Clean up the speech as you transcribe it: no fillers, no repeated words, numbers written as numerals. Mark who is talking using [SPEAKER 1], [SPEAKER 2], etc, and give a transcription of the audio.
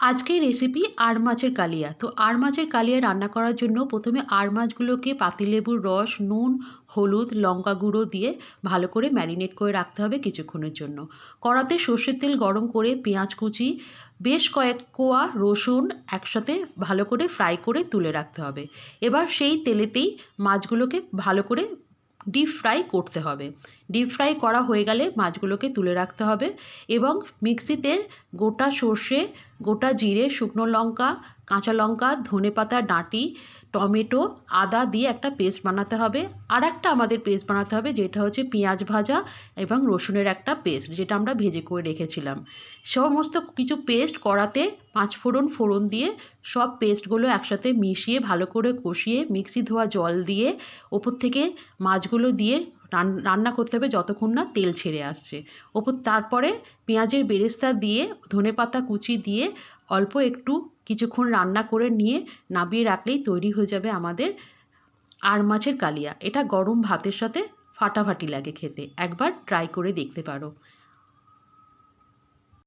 [SPEAKER 1] আজকের রেসিপি আড় মাছের কালিয়া। তো আড় মাছের কালিয়া রান্না করার জন্য প্রথমে আড় মাছগুলোকে পাতিলেবুর রস, নুন, হলুদ, লঙ্কা গুঁড়ো দিয়ে ভালো করে ম্যারিনেট করে রাখতে হবে কিছুক্ষণের জন্য। কড়াতে সর্ষের তেল গরম করে পেঁয়াজ কুচি, বেশ কয়েক কোয়া রসুন একসাথে ভালো করে ফ্রাই করে তুলে রাখতে হবে। এবার সেই তেলেতেই মাছগুলোকে ভালো করে ডিপ ফ্রাই করতে হবে। ডিপ ফ্রাই করা হয়ে গেলে মাছগুলোকে তুলে রাখতে হবে এবং মিক্সিতে গোটা সর্ষে, গোটা জিরে, শুকনো লঙ্কা, কাঁচা লঙ্কা, ধনেপাতা ডাঁটি, টমেটো, আদা দিয়ে একটা পেস্ট বানাতে হবে। আর একটা আমাদের পেস্ট বানাতে হবে যেটা হচ্ছে পেঁয়াজ ভাজা এবং রসুনের একটা পেস্ট, যেটা আমরা ভেজে করে রেখেছিলাম। সমস্ত কিছু পেস্ট কড়াতে ফোড়ন দিয়ে সব পেস্টগুলো একসাথে মিশিয়ে ভালো করে কষিয়ে মিক্সি ধোয়া জল দিয়ে ওপর থেকে মাছগুলো দিয়ে রান্না করতে হবে যতক্ষণ না তেল ছেড়ে আসছে। তারপরে পেঁয়াজের বেরেস্তা দিয়ে ধনেপাতা কুচি দিয়ে অল্প একটু কিছুক্ষণ রান্না করে নিয়ে নামিয়ে রাখলেই তৈরি হয়ে যাবে আমাদের আড় মাছের কালিয়া। এটা গরম ভাতের সাথে ফাটাফাটি লাগে খেতে। একবার ট্রাই করে দেখতে পারো।